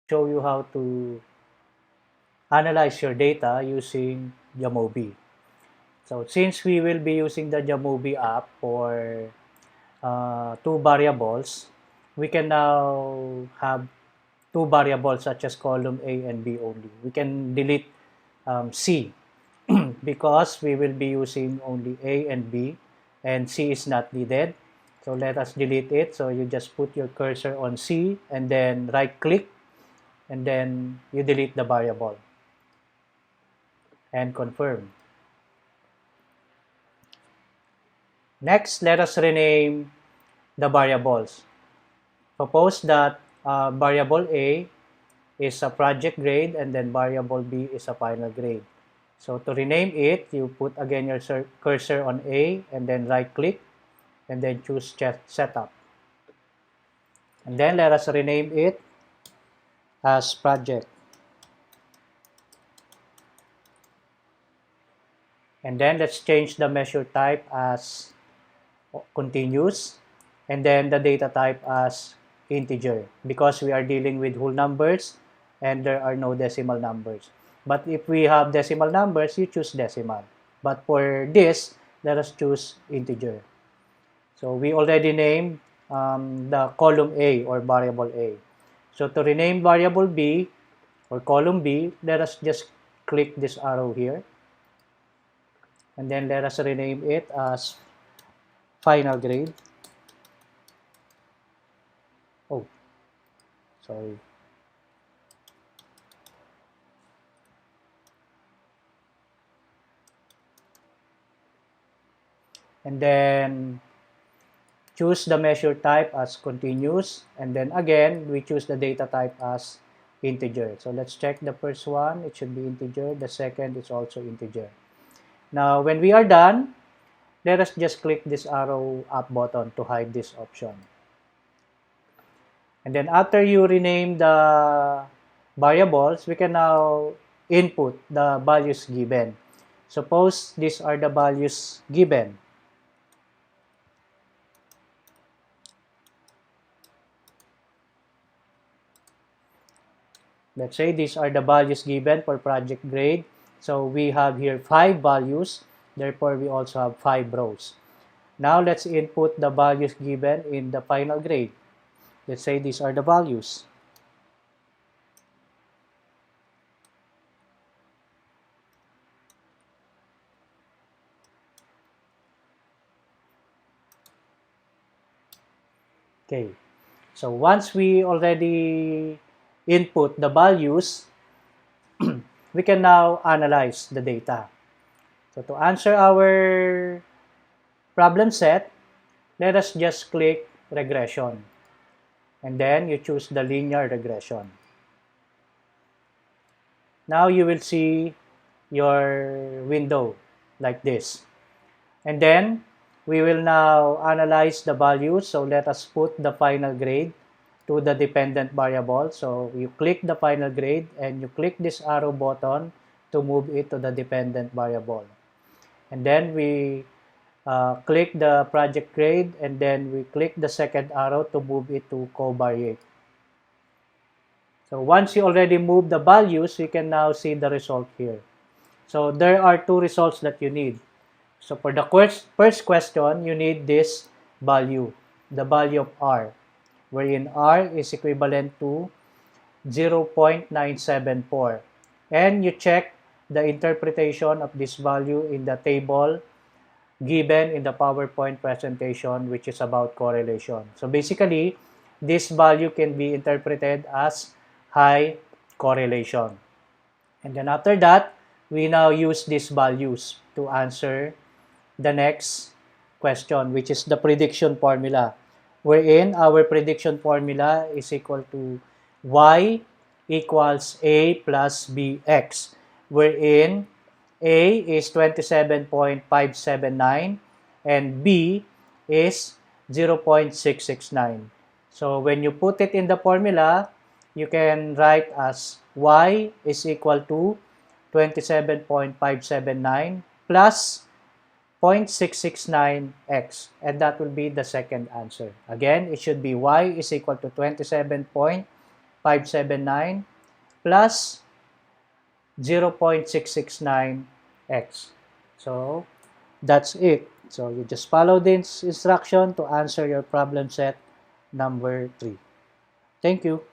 show you how to analyze your data using Jamovi. So since we will be using the Jamovi app for two variables, we can now have two variables such as column A and B only. We can delete C because we will be using only A and B and C is not needed. So let us delete it. So you just put your cursor on C and then right click and then you delete the variable and confirm. Next, let us rename the variables. Suppose that variable A is a project grade and then variable B is a final grade. So to rename it, you put again your cursor on A and then right click and then choose setup. And then let us rename it as project. And then let's change the measure type as continuous and then the data type as integer because we are dealing with whole numbers and there are no decimal numbers. But if we have decimal numbers, you choose decimal. But for this, let us choose integer. So we already named the column A or variable A. So to rename variable B or column B, let us just click this arrow here. And then let us rename it as final grade. Oh, sorry. And then choose the measure type as continuous. And then again, we choose the data type as integer. So let's check the first one. It should be integer. The second is also integer. Now, when we are done, let us just click this arrow up button to hide this option. And then after you rename the variables, we can now input the values given. Suppose these are the values given. Let's say these are the values given for project grade. So we have here 5 values. Therefore, we also have 5 rows. Now, let's input the values given in the final grade. Let's say these are the values. Okay. So once we already input the values, we can now analyze the data. So to answer our problem set, let us just click regression. And then you choose the linear regression. Now you will see your window like this. And then we will now analyze the values. So let us put the final grade to the dependent variable. So you click the final grade and you click this arrow button to move it to the dependent variable. And then we click the project grade and then we click the second arrow to move it to covariate. So once you already move the values, you can now see the result here. So there are two results that you need. So for the first question, you need this value, the value of R, wherein R is equivalent to 0.974. And you check the interpretation of this value in the table given in the PowerPoint presentation, which is about correlation. So basically, this value can be interpreted as high correlation. And then after that, we now use these values to answer the next question, which is the prediction formula, wherein our prediction formula is equal to y equals a plus bx, wherein a is 27.579 and b is 0.669. So when you put it in the formula, you can write as y is equal to 27.579 plus 0.669x, and that will be the second answer. Again, it should be y is equal to 27.579 579 plus 0.669x. So that's it. So you just follow this instruction to answer your problem set number 3. Thank you.